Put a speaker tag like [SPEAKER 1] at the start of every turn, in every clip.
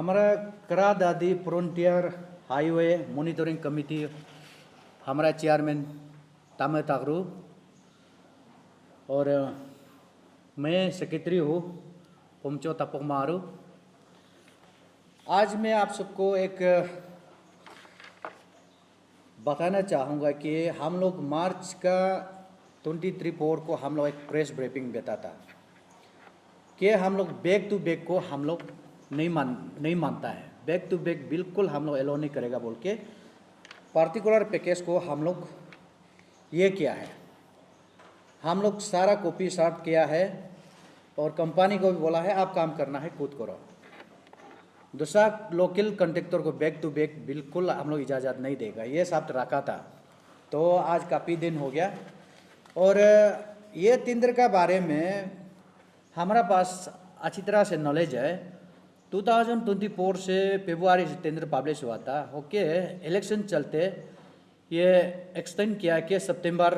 [SPEAKER 1] हमारा करा दादी फ्रंटियर हाईवे मॉनिटरिंग कमेटी हमारा चेयरमैन तामे तागरू और मैं सेक्रेटरी हूँ पुमचो तपक मारू। आज मैं आप सबको एक बताना चाहूँगा कि हम लोग मार्च का 23 को हम लोग एक प्रेस ब्रीफिंग देता था कि हम लोग बैक टू बैक को हम लोग नहीं मानता है। बैक टू बैक बिल्कुल हम लोग एलो नहीं करेगा बोल के पार्टिकुलर पैकेज को हम लोग ये किया है। हम लोग सारा कॉपी सार्ट किया है और कंपनी को भी बोला है आप काम करना है खुद करो। दूसरा लोकल कंट्रैक्टर को बैक टू बैक बिल्कुल हम लोग इजाज़त नहीं देगा, ये सब रखा था। तो आज काफ़ी दिन हो गया और ये टेंडर का बारे में हमारा पास अच्छी तरह से नॉलेज है। 2024 से फरवरी से टेंडर पब्लिश हुआ था। ओके, इलेक्शन चलते ये एक्सटेंड किया कि सितंबर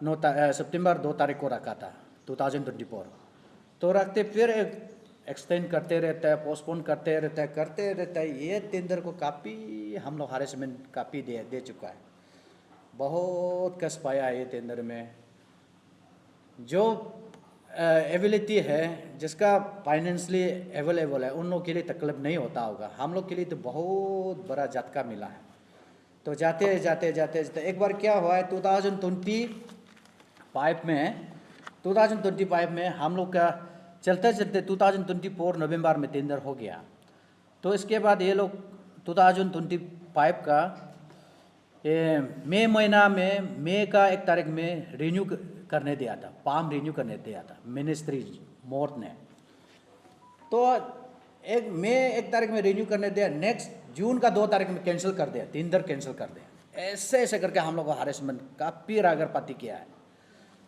[SPEAKER 1] 2 तारीख को रखा था 2024। तो रखते फिर एक्सटेंड करते रहता है, पोस्टपोन करते रहता है। ये टेंडर को काफ़ी हम लोग हारेसमेंट काफ़ी दे चुका है। बहुत कष्ट पाया है ये टेंडर में। जो एबिलिटी है, जिसका फाइनेंशियली अवेलेबल है, उन लोग के लिए तकलीफ नहीं होता होगा। हम लोग के लिए तो बहुत बड़ा झटका मिला है। तो जाते एक बार क्या हुआ है 2025 में हम लोग का चलते 2024 नवंबर में टेंडर हो गया। तो इसके बाद ये लोग 2025 का मई महीना में मई का 1 तारीख में रिन्यू करने दिया था, पाम रिन्यू करने दिया था मिनिस्ट्री मोर्ट ने। तो मई 1 तारीख में रिन्यू करने दिया, नेक्स्ट जून का 2 तारीख में कैंसिल कर दिया, टेंडर कैंसिल कर दिया। ऐसे करके हम लोग को हारेसमेंट काफ़ी रागरपाती किया है।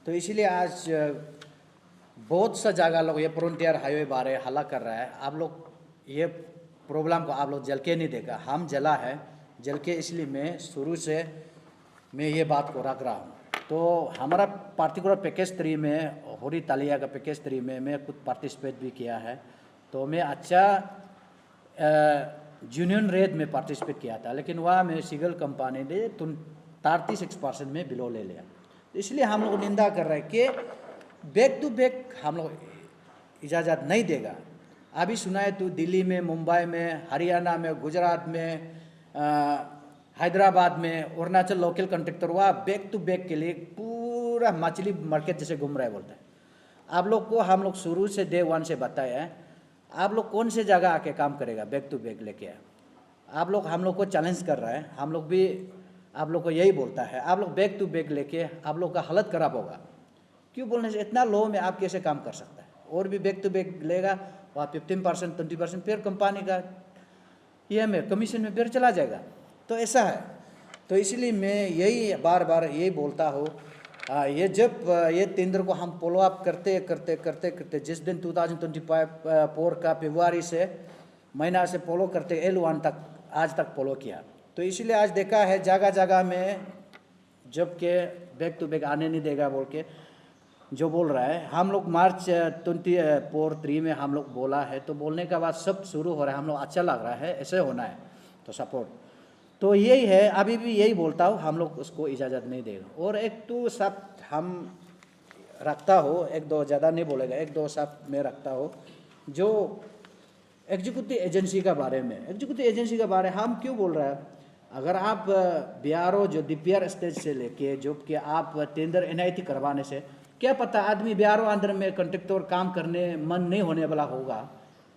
[SPEAKER 1] तो इसीलिए आज बहुत सा जगह लोग ये फ्रंटियर हाईवे बारे हल्ला कर रहा है। आप लोग ये प्रॉब्लम को आप लोग जल के नहीं देखा, हम जला है जल के, इसलिए मैं शुरू से मैं ये बात को रख रहा हूँ। तो हमारा पार्टिकुलर पैकेज 3 में होरी तालिया का पैकेज 3 में मैं खुद पार्टिसिपेट भी किया है। तो मैं अच्छा यूनियन रेट में पार्टिसिपेट किया था, लेकिन वहाँ में सिगल कंपनी ने 36% में बिलो ले लिया। इसलिए हम लोग निंदा कर रहे हैं कि बैक टू बैक हम लोग इजाज़त नहीं देगा। अभी सुना है तो दिल्ली में, मुंबई में, हरियाणा में, गुजरात में, हैदराबाद में, अरुणाचल लोकल कंट्रैक्टर वहाँ बैक टू बैक के लिए पूरा मछली मार्केट जैसे घूम रहा है बोलता है। आप लोग को हम लोग शुरू से डे 1 से बताया है, आप लोग कौन से जगह आके काम करेगा बैक टू बैक लेके। आप लोग हम लोग को चैलेंज कर रहा है, हम लोग भी आप लोग को यही बोलता है, आप लोग बैक टू बैक लेके आप लोग का हालत खराब होगा। क्यों बोलने से इतना लो में आप कैसे काम कर सकता है। और भी बैक टू बैक लेगा वहाँ 15% 20% फिर कंपनी का ये में कमीशन में फिर चला जाएगा। तो ऐसा है। तो इसलिए मैं यही बार बार यही बोलता हूँ, ये जब ये टेंडर को हम फॉलो अप करते जिस दिन 2024 का फरवरी से महीना से फॉलो करते L1 तक आज तक फॉलो किया। तो इसलिए आज देखा है जगह जगह में जब के बैक टू बैक आने नहीं देगा बोल के जो बोल रहा है। हम लोग मार्च 24 में हम लोग बोला है, तो बोलने के बाद सब शुरू हो रहा है, हम लोग अच्छा लग रहा है, ऐसे होना है तो सपोर्ट। तो यही है, अभी भी यही बोलता हूँ, हम लोग उसको इजाज़त नहीं देगा। और एक तो सब हम रखता हो, 1-2 ज़्यादा नहीं बोलेगा, 1-2 सब मैं रखता हो जो एग्जीक्यूटिव एजेंसी का बारे में। एग्जीक्यूटिव एजेंसी का बारे हम क्यों बोल रहा है, अगर आप BRO जो DPR स्टेज से लेके जो कि आप टेंडर NIT करवाने से क्या पता आदमी BRO अंदर में कंट्रैक्टर काम करने मन नहीं होने वाला होगा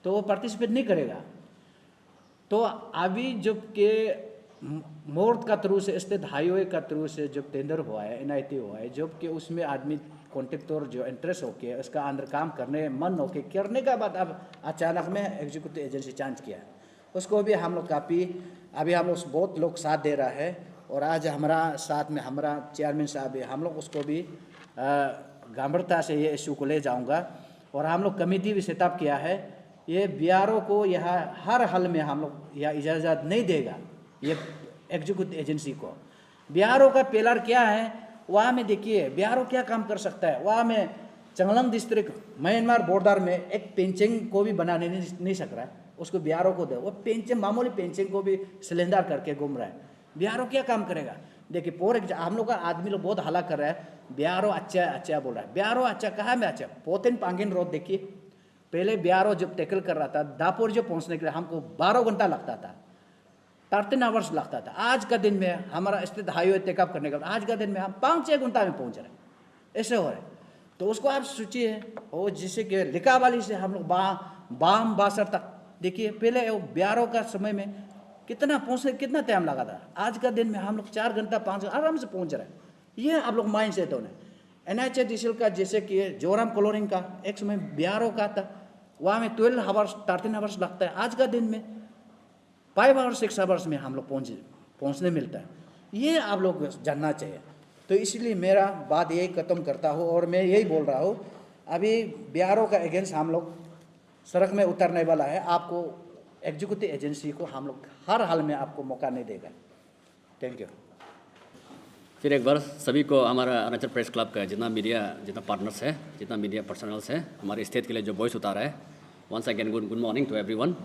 [SPEAKER 1] तो वो पार्टिसिपेट नहीं करेगा। तो अभी जब के मोर्ट का थ्रू से स्टेट हाईवे का थ्रू से जब टेंडर हुआ है, NIT हुआ है, जब कि उसमें आदमी कॉन्ट्रैक्टर जो इंटरेस्ट होके उसका अंदर काम करने मन होके करने का बाद अब अचानक में एग्जीक्यूटिव एजेंसी चांस किया है। उसको भी हम लोग काफ़ी अभी हम लोग बहुत लोग साथ दे रहा है। और आज हमारा साथ में हमारा चेयरमैन साहब है, हम लोग उसको भी गंभीरता से ये इशू को ले जाऊंगा। और हम लोग कमेटी भी सेटअप किया है। ये BRO को यहाँ हर हाल में हम लोग यह इजाज़त नहीं देगा। ये एग्जीक्यूटिव एजेंसी को BRO का पिलर क्या है, वहाँ में देखिए BRO क्या काम कर सकता है। वहाँ में चंगलंग डिस्ट्रिक्ट म्यांमार बॉर्डर में एक पेंचिंग को भी बनाने नहीं सक रहा है। उसको बिहारों को दे, वो पेंशन मामूली पेंशन को भी सिलेंडर करके घूम रहा है। बिहारों क्या काम करेगा? देखिए हम लोग का आदमी लोग बहुत हला कर रहा है, बिहारों अच्छा अच्छा बोल रहा है। बिहारों अच्छा कहाँ में अच्छा? पोतेन पांगिन रोड देखिए, पहले बिहारों जब टैकल कर रहा था दापोर जो पहुँचने के लिए हमको 12 घंटा लगता था, 13 आवर्स लगता था। आज का दिन में हमारा स्टेट हाईवे टेकअप करने का आज का दिन में हम 5-6 घंटा में पहुँच रहे हैं, ऐसे हो रहे हैं। तो उसको आप सोचिए, और जिससे कि लिकावाली से हम लोग बाम बासर तक देखिए, पहले वो बिहारों का समय में कितना पहुँचने कितना टाइम लगा था, आज का दिन में हम लोग 4 घंटा 5 घंटा आराम से पहुँच रहे हैं। ये आप लोग माइंड सेट होने NHDCL का जैसे कि जोराम क्लोरिंग का एक समय बिहारों का था, वहाँ में 12 आवर्स 13 आवर्स लगता है, आज का दिन में 5 आवर्स 6 आवर्स में हम लोग पहुँचने मिलता है। ये आप लोग जानना चाहिए। तो इसलिए मेरा बात यही ख़त्म करता हूँ और मैं यही बोल रहा हूँ, अभी बिहारों का अगेंस्ट हम लोग सड़क में उतरने वाला है। आपको एग्जीक्यूटिव एजेंसी को हम लोग हर हाल में आपको मौका नहीं देगा। Thank you.
[SPEAKER 2] फिर एक बार सभी को हमारा अरुणाचल प्रेस क्लब का जितना पार्टनर्स है, जितना मीडिया पर्सनल्स है, हमारे स्टेट के लिए जो वॉइस उतारा है, once again good morning to everyone.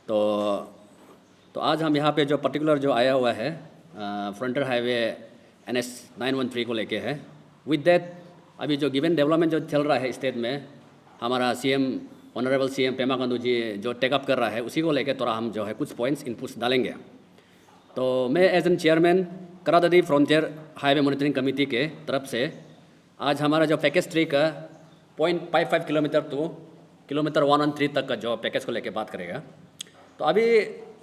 [SPEAKER 2] तो आज हम यहाँ पे जो पर्टिकुलर जो आया हुआ है फ्रंटियर हाईवे NH 913 को लेके है। विद दैट अभी जो गिवन डेवलपमेंट जो चल रहा है स्टेट में, हमारा ऑनरेबल CM पेमा खांडू जी जो टेकअप कर रहा है, उसी को लेकर थोड़ा हम जो है कुछ पॉइंट्स इनपुट्स डालेंगे। तो मैं एज एन चेयरमैन करादादी फ्रंटियर हाईवे मॉनिटरिंग कमेटी के तरफ से आज हमारा जो पैकेज 3 का 0.55 किलोमीटर टू किलोमीटर 113 तक का जो पैकेज को लेकर बात करेगा। तो अभी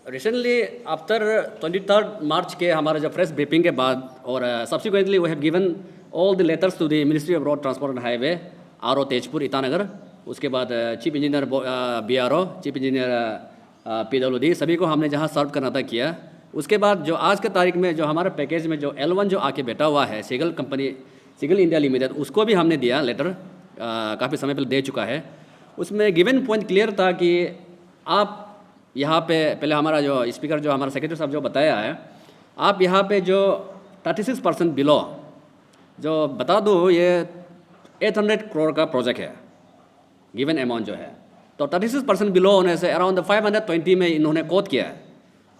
[SPEAKER 2] रिसेंटली आफ्टर 23 मार्च के हमारा जो प्रेस ब्रीफिंग के बाद और subsequently we have given all the letters to the ministry of road transport and highway RO Tezpur Itanagar, उसके बाद chief engineer BRO, chief engineer PWD, सभी को हमने जहां सर्व करना था किया। उसके बाद जो आज के तारीख में जो हमारा पैकेज में जो L1 जो आके बैठा हुआ है सिगल इंडिया लिमिटेड, उसको भी हमने दिया लेटर, काफ़ी समय पहले दे चुका है। उसमें गिवन पॉइंट क्लियर था कि आप यहाँ पे पहले हमारा जो स्पीकर जो हमारा सेक्रेटरी साहब जो बताया है, आप यहाँ पे जो 36% बिलो जो बता दो, ये 800 करोड़ का प्रोजेक्ट है गिवन अमाउंट जो है। तो 36% बिलो होने से अराउंड 520 में इन्होंने कोट किया है।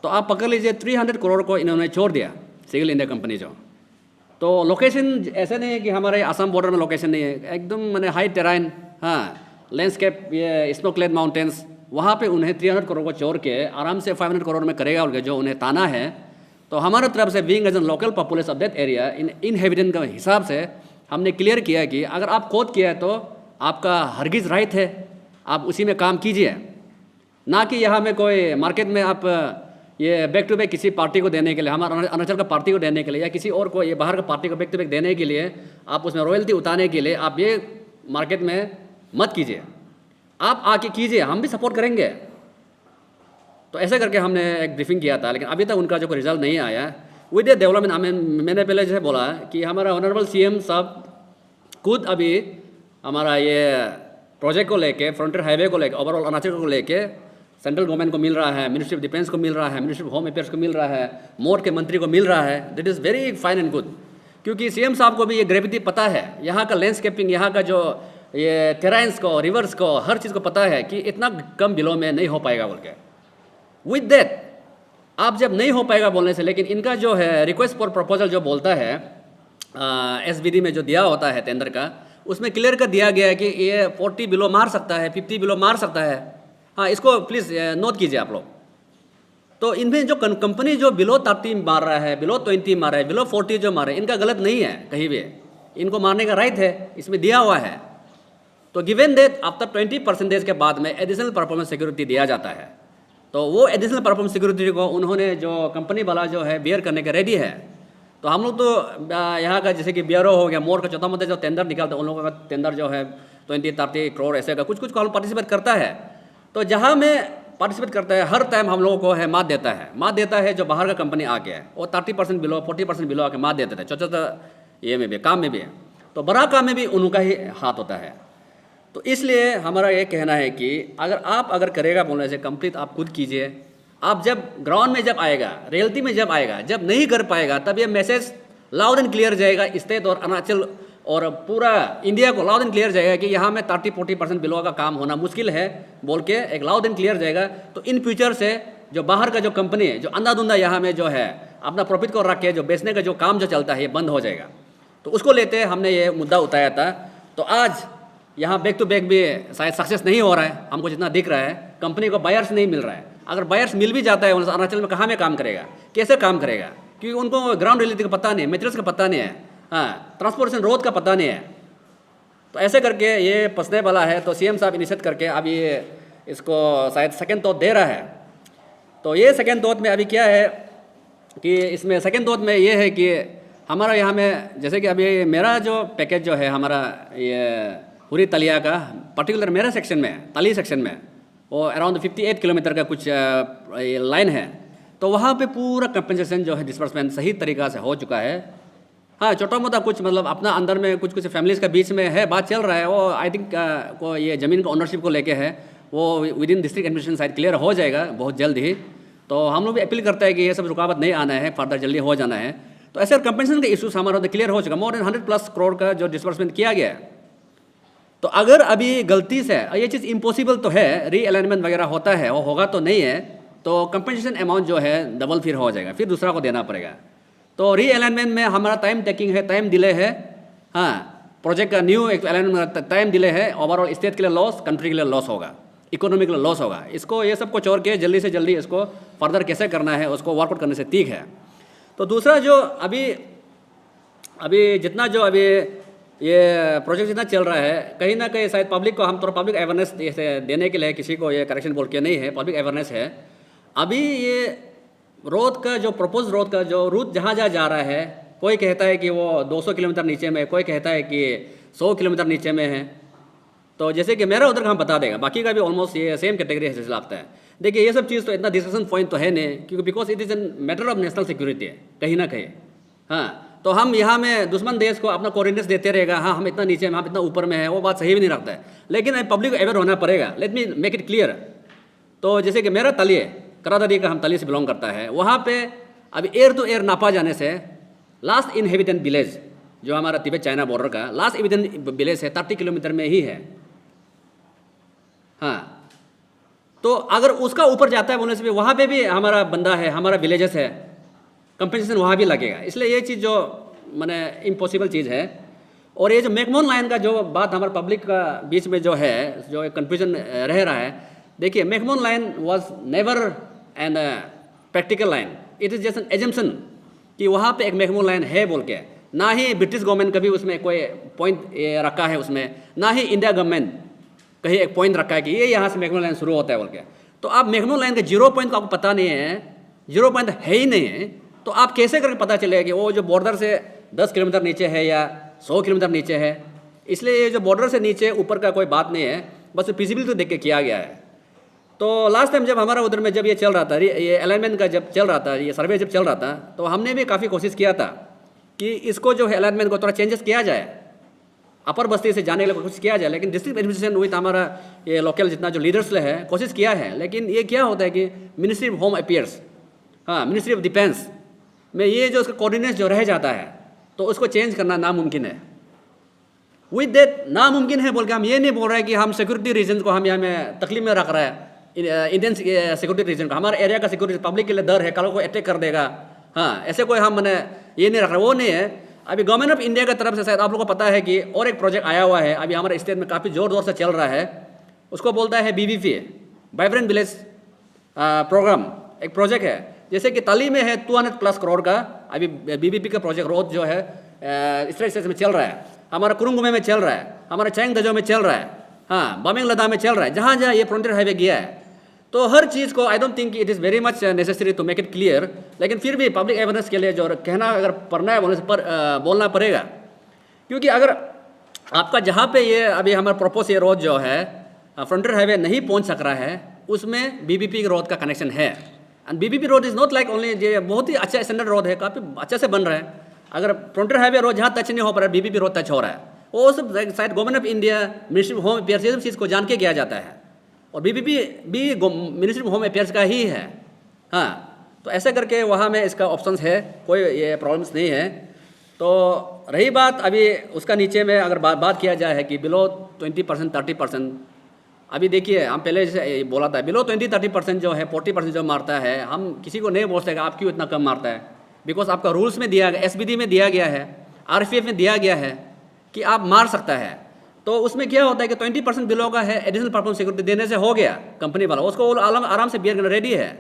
[SPEAKER 2] तो आप पकड़ लीजिए 300 करोड़ को इन्होंने छोड़ दिया सिगल इंडिया कंपनी जो। तो लोकेशन ऐसे नहीं है कि हमारे आसाम बॉर्डर में लोकेशन नहीं है, एकदम मैंने हाई टेराइन, हाँ लैंडस्केप, ये स्नो क्लेड माउंटेन्स, वहाँ पे उन्हें 300 करोड़ को छोड़ के आराम से 500 करोड़ में करेगा उनके जो उन्हें ताना है। तो हमारे तरफ से being as an local population of that area inhabitant का हिसाब से हमने क्लियर किया कि अगर आप खोद किया है तो आपका हरगिज़ राइट है, आप उसी में काम कीजिए, ना कि यहाँ में कोई मार्केट में आप ये बैक टू बैक किसी पार्टी को देने के लिए, हमारा अरुणाचल का पार्टी को देने के लिए या किसी और को ये बाहर का पार्टी को बैक टू बैक देने के लिए, आप उसमें रॉयल्टी उतारने के लिए आप ये मार्केट में मत कीजिए, आप आके कीजिए, हम भी सपोर्ट करेंगे। तो ऐसे करके हमने एक ब्रीफिंग किया था, लेकिन अभी तक उनका जो कोई रिजल्ट नहीं आया। विद द डेवलपमेंट मैंने पहले जैसे बोला कि हमारा ऑनरेबल CM साहब खुद अभी हमारा ये प्रोजेक्ट को लेके, फ्रंटियर हाईवे को लेके, ओवरऑल अरुणाचल को लेके सेंट्रल गवर्नमेंट को मिल रहा है, मिनिस्ट्री ऑफ डिफेंस को मिल रहा है, मिनिस्ट्री ऑफ होम अफेयर्स को मिल रहा है, मोड के मंत्री को मिल रहा है। That is very fine and good, क्योंकि CM साहब को भी ये ग्रेविटी पता है, यहाँ का लैंडस्केपिंग, यहाँ का जो ये टेराइन्स को, रिवर्स को, हर चीज़ को पता है कि इतना कम बिलों में नहीं हो पाएगा बोल के। विद दैट आप जब नहीं हो पाएगा बोलने से, लेकिन इनका जो है रिक्वेस्ट फॉर प्रपोजल जो बोलता है SBD में जो दिया होता है टेंडर का, उसमें क्लियर कर दिया गया है कि ये 40 बिलो मार सकता है, 50 बिलो मार सकता है। हाँ, इसको प्लीज़ नोट कीजिए आप लोग। तो इनमें जो कंपनी जो बिलो 30 मार रहा है, बिलो 20 मार रहा है, बिलो 40 जो मार रहा है, इनका गलत नहीं है कहीं भी, इनको मारने का राइट है, इसमें दिया हुआ है। तो गिवन दैट आफ्टर 20% के बाद में एडिशनल परफॉर्मेंस सिक्योरिटी दिया जाता है। तो वो एडिशनल परफॉर्मेंस सिक्योरिटी को उन्होंने जो कंपनी वाला जो है बेयर करने के रेडी है। तो हम लोग तो यहाँ का जैसे कि BRO हो गया, मोर का छोटा मोटा जो टेंडर निकालते हैं, उन लोगों का टेंडर जो है 20-30 करोड़ ऐसे का कुछ कुछ को हम पार्टिसिपेट करता है। तो जहाँ में पार्टिसिपेट करता है, हर टाइम हम लोगों को है मात देता है जो बाहर का कंपनी आ गया है, वो 30% बिलो 40% बिलो आके मात देते थे, छोटा ये में भी काम में भी है। तो बड़ा काम में भी उनका ही हाथ होता है। तो इसलिए हमारा ये कहना है कि अगर करेगा बोलने से कंप्लीट आप खुद कीजिए। आप जब ग्राउंड में जब आएगा, रियलिटी में जब आएगा, जब नहीं कर पाएगा, तब ये मैसेज लाउड एंड क्लियर जाएगा स्टेट और अरुणाचल और पूरा इंडिया को लाउड एंड क्लियर जाएगा कि यहाँ में 30-40% बिलो का काम होना मुश्किल है बोल के एक लाउड एंड क्लियर जाएगा। तो इन फ्यूचर से जो बाहर का जो कंपनी है जो अंधाधुंधा यहाँ में जो है अपना प्रॉफिट को रख के जो बेचने का जो काम जो चलता है ये बंद हो जाएगा। तो उसको लेते हमने ये मुद्दा उठाया था। तो आज यहाँ बैक टू बैक भी शायद सक्सेस नहीं हो रहा है, हमको जितना दिख रहा है कंपनी को बायर्स नहीं मिल रहा है। अगर बायर्स मिल भी जाता है अरुणाचल में कहाँ में काम करेगा, कैसे काम करेगा, क्योंकि उनको ग्राउंड रियलिटी का पता नहीं है, मेटेरियल्स का पता नहीं है, हाँ ट्रांसपोर्टेशन रोड का पता नहीं है। तो ऐसे करके ये फंसने वाला है। तो सीएम साहब इनिशिएट करके अब ये इसको शायद सेकेंड थॉट दे रहा है। तो ये सेकेंड थॉट में अभी क्या है कि इसमें सेकेंड थॉट में ये है कि हमारा यहाँ में जैसे कि अभी मेरा जो पैकेज जो है हमारा ये पूरी तलिया का पर्टिकुलर मेरा सेक्शन में तली सेक्शन में वो अराउंड 58 किलोमीटर का कुछ लाइन है। तो वहाँ पे पूरा कंपनसेशन जो है डिस्बर्समेंट सही तरीक़ा से हो चुका है। हाँ छोटा मोटा कुछ मतलब अपना अंदर में कुछ कुछ फैमिलीज़ के बीच में है बात चल रहा है, वो आई थिंक को ये ज़मीन का ओनरशिप को लेके है, वो with in district administration side clear हो जाएगा बहुत जल्द ही। तो हम लोग भी अपील करते हैं कि ये सब रुकावट नहीं आना है, फर्दर जल्दी हो जाना है। तो ऐसे कंपनसेशन के इशूज़ हमारा क्लियर हो चुका, मोर देन 100+ करोड़ का जो डिस्बर्समेंट किया गया है। तो अगर अभी गलती से ये चीज़ इम्पॉसिबल तो है, री अलाइनमेंट वगैरह होता है, वो होगा तो नहीं है, तो कंपनसेशन अमाउंट जो है डबल फिर हो जाएगा, फिर दूसरा को देना पड़ेगा। तो री अलाइनमेंट में हमारा टाइम टेकिंग है, टाइम डिले है, हाँ प्रोजेक्ट का न्यू एक अलाइनमेंट टाइम डिले है, ओवरऑल स्टेट के लिए लॉस, कंट्री के लिए लॉस होगा, इकोनॉमी के लिए लॉस होगा। इसको ये सब को छोड़ के जल्दी से जल्दी इसको फर्दर कैसे करना है उसको वर्कआउट करने से ठीक है। तो दूसरा जो अभी जितना जो अभी ये प्रोजेक्ट जितना चल रहा है कहीं ना कहीं शायद पब्लिक को हम थोड़ा पब्लिक अवेयरनेस देने के लिए किसी को ये करेक्शन बोल के नहीं है, पब्लिक अवेयरनेस है। अभी ये रोड का जो प्रपोज रोड का जो रूट जहाँ जा रहा है, कोई कहता है कि वो 200 किलोमीटर नीचे में, कोई कहता है कि 100 किलोमीटर नीचे में है। तो जैसे कि मेरा उधर का हम बता देगा, बाकी का भी ऑलमोस्ट ये सेम कैटेगरी है लगता है। देखिए ये सब चीज़ तो इतना डिस्कशन पॉइंट तो है नहीं, क्योंकि because it is an matter of national security है कहीं ना कहीं। हाँ तो हम यहाँ में दुश्मन देश को अपना कोऑर्डिनेट्स देते रहेगा, हाँ हम इतना नीचे में, हम इतना ऊपर में है, वो बात सही भी नहीं रखता है। लेकिन पब्लिक को अवेयर होना पड़ेगा, let me make it clear. तो जैसे कि मेरा तली करादरी का, हम तली से बिलोंग करता है, वहाँ पे अभी एयर टू एयर नापा जाने से लास्ट इनहेबिटेंट विलेज जो हमारा तिब्बत चाइना बॉर्डर का लास्ट इनहेबिटेंट विलेज है 30 किलोमीटर में ही है। हाँ तो अगर उसका ऊपर जाता है बोलने से भी वहाँ पे भी हमारा बंदा है, हमारा विलेजेस है, कंपनसेशन वहाँ भी लगेगा। इसलिए ये चीज़ जो माने इम्पॉसिबल चीज़ है। और ये जो मैकमोहन लाइन का जो बात हमारे पब्लिक का बीच में जो है, जो एक कन्फ्यूजन रह रहा है, देखिए McMahon line was never N practical line, it is just an assumption कि वहाँ पे एक मैकमोहन लाइन है बोल के। ना ही ब्रिटिश गवर्नमेंट कभी उसमें कोई पॉइंट रखा है उसमें, ना ही इंडिया गवर्नमेंट कहीं एक पॉइंट रखा है कि ये यहाँ से मैकमोहन लाइन शुरू होता है बोल के। तो आप मैकमोहन लाइन का 0 पॉइंट को आपको पता नहीं है, 0 पॉइंट है ही नहीं है, तो आप कैसे करके पता चलेगा कि वो जो बॉर्डर से 10 किलोमीटर नीचे है या 100 किलोमीटर नीचे है। इसलिए ये जो बॉर्डर से नीचे ऊपर का कोई बात नहीं है, बस फिजिबिलिटी तो देख के किया गया है। तो लास्ट टाइम जब हमारा उधर में जब ये चल रहा था, ये अलाइनमेंट का जब चल रहा था, ये सर्वे जब चल रहा था, तो हमने भी काफ़ी कोशिश किया था कि इसको जो है अलाइनमेंट को थोड़ा चेंजेस किया जाए, अपर बस्ती से जाने के लिए कोशिश किया जाए। लेकिन डिस्ट्रिक्ट एडमिनिस्ट्रेशन विथ हमारा ये लोकल जितना जो लीडर्स है कोशिश किया है, लेकिन ये क्या होता है कि मिनिस्ट्री ऑफ होम अफेयर्स, हाँ मिनिस्ट्री ऑफ डिफेंस में ये जो उसका कोऑर्डिनेट जो रह जाता है, तो उसको चेंज करना नामुमकिन है। विद दैट नामुमकिन है बोल के हम ये नहीं बोल रहे हैं कि हम सिक्योरिटी रीजन को हम यहाँ में तकलीफ में रख रहे हैं, इंडियन सिक्योरिटी रीजन को, हमारे एरिया का सिक्योरिटी पब्लिक के लिए डर है, कल को अटैक कर देगा, हाँ ऐसे कोई हम मैंने ये नहीं रख रहे, वो नहीं है। अभी गवर्नमेंट ऑफ इंडिया की तरफ से शायद आप लोगों को पता है कि और एक प्रोजेक्ट आया हुआ है, अभी हमारे स्टेट में काफ़ी ज़ोर से चल रहा है, उसको बोलता है BBP, वाइब्रेंट विलेज प्रोग्राम, एक प्रोजेक्ट है। जैसे कि तली में है 200+ करोड़ का अभी BBP का प्रोजेक्ट रोड जो है इस तरह में चल रहा है, हमारा कुरुंगुमे में चल रहा है, हमारा चैंगदजो में चल रहा है, हाँ बामेंग लद्दाख में चल रहा है, जहाँ जहाँ ये फ्रंटियर हाईवे गया है। तो हर चीज़ को I don't think it is very much necessary to make it clear, लेकिन फिर भी पब्लिक अवेयरनेस के लिए जो कहना अगर पढ़ना है बोलना पड़ेगा। क्योंकि अगर आपका जहाँ पे ये अभी हमारा प्रपोज ये रोड जो है फ्रंटियर हाईवे नहीं पहुँच सक रहा है, उसमें BBP रोड का कनेक्शन है। And BBP road is not like only, ये बहुत ही अच्छा स्टैंडर्ड रोड है, काफ़ी अच्छे से बन रहा है। अगर फ्रंटियर हाईवे रोड जहाँ टच नहीं हो पा रहा है, BBP रोड टच हो रहा है, वो सब शायद government of India, ministry of home affairs, ये सब चीज़ को जान के किया जाता है, और BBP भी मिनिस्ट्री ऑफ होम अफेयर्स का ही है। हाँ तो ऐसे करके वहाँ में इसका ऑप्शंस है, कोई ये प्रॉब्लम्स नहीं है। तो रही बात अभी उसका नीचे में अगर बात किया जाए है कि बिलो 20% 30%, अभी देखिए हम पहले जैसे बोला था बिलो 20-30% जो है 40% जो मारता है, हम किसी को नहीं बोल सकते आप क्यों इतना कम मारता है, बिकॉज आपका रूल्स में दिया गया, एसबीडी में दिया गया है, आरपीएफ में दिया गया है कि आप मार सकता है। तो उसमें क्या होता है कि 20% बिलो का है, एडिशनल परफॉर्मेंस सिक्योरिटी देने से हो गया कंपनी वाला, उसको आराम से बियर करना रेडी है।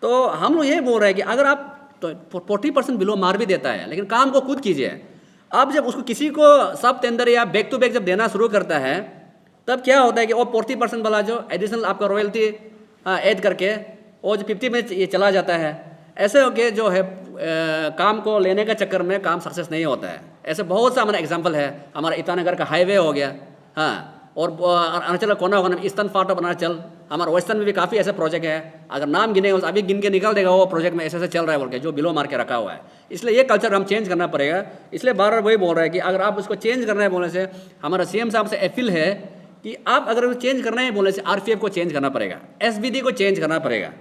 [SPEAKER 2] तो हम लोग ये बोल रहे हैं कि अगर आप 40% बिलो मार भी देता है, लेकिन काम को खुद कीजिए। अब जब उसको किसी को सब टेंडर या बैक टू बैक जब देना शुरू करता है, तब क्या होता है कि वो 40% वाला जो एडिशनल आपका रॉयल्टी ऐड करके वो जो 50 में ये चला जाता है। ऐसे होके जो है काम को लेने के चक्कर में काम सक्सेस नहीं होता है। ऐसे बहुत सा हमारा एग्जांपल है, हमारा ईटानगर का हाईवे हो गया, हाँ, और अरुणाचल कोना कोना में ईस्टर्न पार्ट ऑफ अरुणाचल, हमारा वेस्टर्न में भी काफ़ी ऐसे प्रोजेक्ट है, अगर नाम गिने अभी गिन के निकाल देगा वो प्रोजेक्ट में ऐसे ऐसे चल रहा है बोल के जो बिलो मार के रखा हुआ है। इसलिए ये कल्चर हम चेंज करना पड़ेगा। इसलिए बार बार वही बोल रहा है कि अगर आप उसको चेंज करना है बोलने से, हमारा सीएम साहब से अपील है कि आप अगर चेंज करना है बोलने से आरपीएफ को चेंज करना पड़ेगा, एसबीडी को चेंज करना पड़ेगा,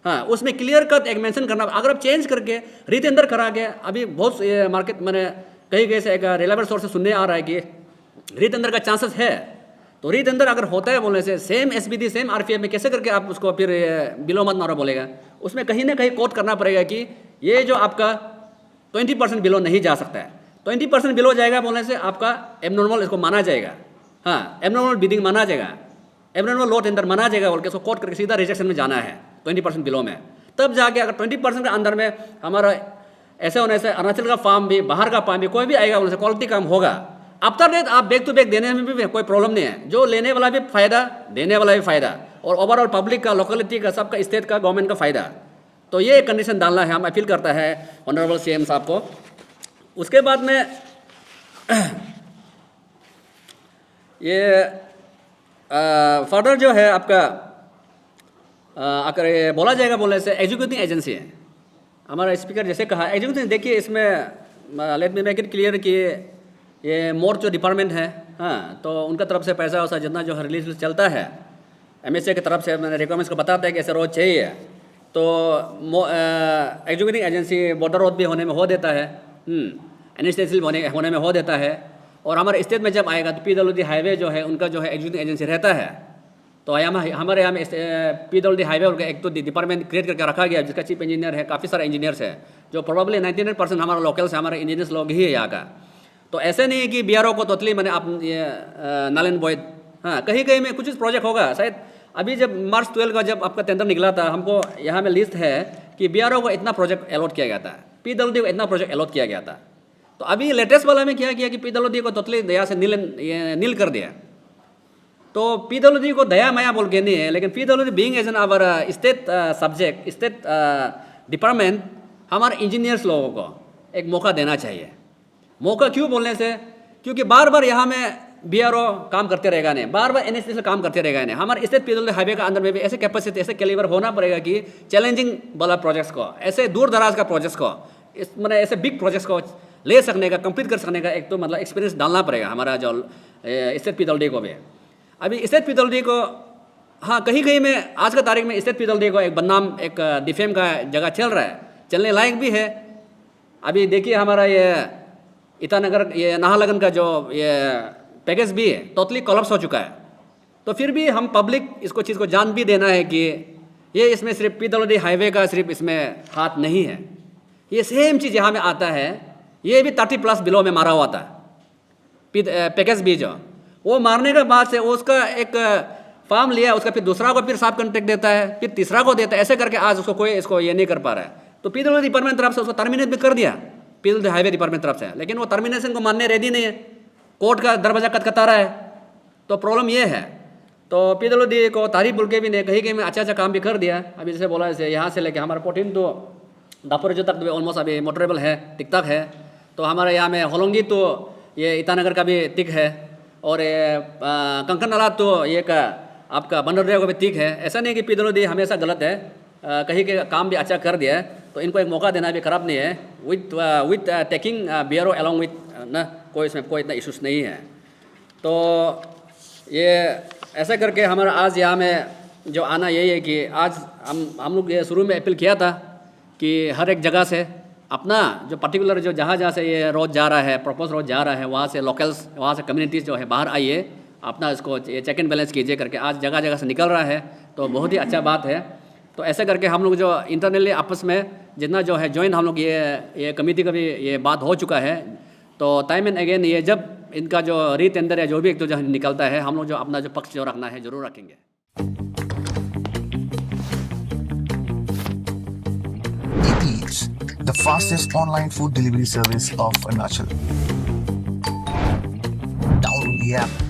[SPEAKER 2] हाँ, उसमें क्लियर कट एक मेंशन करना। अगर आप चेंज करके रीटेंडर करा के, अभी बहुत मार्केट मैंने कहीं कहीं से एक रिलायबल सोर्स से सुनने आ रहा है कि रीटेंडर का चांसेस है, तो रीटेंडर अगर होता है बोलने से सेम एसबीडी सेम आरपीएफ में कैसे करके आप उसको फिर बिलो मत मारो बोलेगा। उसमें कहीं ना कहीं कोट करना पड़ेगा कि ये जो आपका 20% बिलो नहीं जा सकता है, 20% बिलो जाएगा बोलने से आपका एबनॉर्मल इसको माना जाएगा, हाँ, एबनॉर्मल बिडिंग माना जाएगा, एबनॉर्मल लो टेंडर माना जाएगा बोल के उसको कोट करके सीधा रिजेक्शन में जाना है 20% बिलो में। तब जाके अगर 20% के अंदर में हमारा ऐसे होने से अरुणाचल का फार्म भी, बाहर का फार्म भी, कोई भी आएगा बोलने से क्वालिटी कम होगा। आफ्टर डेट आप बैक टू बैक देने में भी कोई प्रॉब्लम नहीं है, जो लेने वाला भी फायदा, देने वाला भी फायदा, और ओवरऑल पब्लिक का, लोकेलिटी का, सबका, स्टेट का, गवर्नमेंट का फायदा। तो ये कंडीशन डालना है, हम अपील करता है ऑनरेबल सीएम साहब को। उसके बाद में ये फर्दर जो है आपका अगर ये बोला जाएगा बोलने से एग्जीक्यूटिव एजेंसी है, हमारा स्पीकर जैसे कहा एग्जीक्यूटिव। देखिए इसमें let me make it clear कि ये मोर जो डिपार्टमेंट है, हाँ, तो उनका तरफ से पैसा वैसा जितना जो रिलीज चलता है एमएसए की तरफ से मैंने रिक्वायरमेंट्स को बताता है कि ऐसे रोज चाहिए, तो एग्जीक्यूटिव एजेंसी बॉर्डर रोड भी होने में हो देता है, एनएसएसएल होने में हो देता है, और हमारे स्टेट में जब आएगा तो पीडब्ल्यूडी हाईवे जो है उनका जो है एग्जीक्यूटिव एजेंसी रहता है। तो हमारे यहाँ में पीडब्ल्यूडी हाईवे उनका एक तो डिपार्टमेंट क्रिएट करके रखा गया जिसका चीफ इंजीनियर है, काफ़ी सारे इंजीनियर्स है जो प्रोबेबली 99% हमारा लोकल्स है, हमारे इंजीनियर्स लोग ही है यहाँ का। तो ऐसे नहीं है कि बीआरओ को टोटली मैंने आप ये नल एंड वॉइड, हाँ, कहीं कहीं में कुछ प्रोजेक्ट होगा शायद। अभी जब मार्च 12 का जब आपका टेंडर निकला था, हमको यहाँ में लिस्ट है कि बीआरओ को इतना प्रोजेक्ट अलॉट किया गया था, पीडब्ल्यूडी को इतना प्रोजेक्ट अलॉट किया गया था। तो अभी लेटेस्ट वाला में क्या किया कि पीडब्ल्यूडी को टोटली दया से नील कर दिया। तो पीडब्ल्यूडी को दया माया बोल के नहीं है, लेकिन PWD being as an our state subject, state department, हमारे इंजीनियर्स लोगों को एक मौका देना चाहिए। मौका क्यों बोलने से, क्योंकि बार बार यहाँ में बीआरओ काम करते रहेगा नहीं, बार बार एनएसएसएल काम करते रहेगा नहीं। हमारे स्टेट पीडब्ल्यूडी हाईवे का अंदर में भी ऐसे कैपेसिटी, ऐसे कैलिबर होना पड़ेगा कि चैलेंजिंग वाला प्रोजेक्ट्स को, ऐसे दूर दराज का प्रोजेक्ट्स को, इस मतलब ऐसे बिग प्रोजेक्ट्स को ले सकने का, कंप्लीट कर सकने का एक तो मतलब एक्सपीरियंस डालना पड़ेगा हमारा जो स्टेट पीडब्ल्यूडी को भी। अभी स्टेट पीडब्ल्यूडी को, हाँ, कहीं कहीं में आज का तारीख में स्टेट पीडब्ल्यूडी को एक बदनाम, एक डिफेम का जगह चल रहा है, चलने लायक भी है। अभी देखिए हमारा ये ईटानगर, ये नाहरलगुन का जो ये पैकेज भी है टोटली कोलैप्स हो चुका है। तो फिर भी हम पब्लिक इसको चीज़ को जान भी देना है कि ये इसमें सिर्फ पीडब्ल्यूडी हाईवे का सिर्फ इसमें हाथ नहीं है, ये सेम चीज़ यहाँ में आता है। ये भी 30+ बिलो में मारा हुआ था पैकेज भी, जो वो मारने के बाद से उसका एक फार्म लिया, उसका फिर दूसरा को फिर साफ कॉन्ट्रैक्ट देता है, फिर तीसरा को देता है, ऐसे करके आज उसको कोई इसको ये नहीं कर पा रहा है। तो पीडब्ल्यूडी डिपार्टमेंट तरफ से उसको टर्मिनेट भी कर दिया, पीडब्ल्यूडी हाईवे डिपार्टमेंट तरफ से, लेकिन वो टर्मिनेशन को मानने रेडी नहीं है, कोर्ट का दरवाजा खटखटा रहा है। तो प्रॉब्लम ये है। तो पीडब्ल्यूडी को तारीफ बोल के भी नहीं, कहीं कहीं में अच्छा काम भी कर दिया। अभी जैसे बोला जैसे यहाँ से लेके हमारा 14 तो दापोरिजो तक भी ऑलमोस्ट अभी मोटरेबल है, टिक तक है। तो हमारे यहाँ में होलोंगी तो ये ईटानगर का भी टिक है, और ये कंकन नाला तो ये का आपका बंदरदेव का भी टिक है। ऐसा नहीं कि पीडब्ल्यूडी हमेशा गलत है, कहीं के काम भी अच्छा कर दिया है, तो इनको एक मौका देना भी खराब नहीं है। With taking BRO along with ना, कोई इसमें कोई इतना इशूज़ नहीं है। तो ये ऐसा करके हमारा आज यहाँ में जो आना यही है कि आज हम लोग ये शुरू में अपील किया था कि हर एक जगह से अपना जो पर्टिकुलर जो जहाँ जहाँ से ये रोड जा रहा है, प्रपोज रोड जा रहा है, वहाँ से लोकल्स, वहाँ से कम्युनिटीज़ जो है बाहर आइए, अपना इसको ये चेक एंड बैलेंस कीजिए करके आज जगह जगह से निकल रहा है, तो बहुत ही अच्छा बात है। तो ऐसे करके हम लोग जो इंटरनली आपस में जितना जो है जॉइन हम लोग ये कमेटी का भी ये बात हो चुका है। तो टाइम एंड अगेन ये जब इनका जो रीटेंडर या जो भी एक तो जो निकलता है, हम लोग जो अपना जो पक्ष जो रखना है ज़रूर रखेंगे।
[SPEAKER 3] Eats, the fastest online food delivery service of Arunachal. Download the app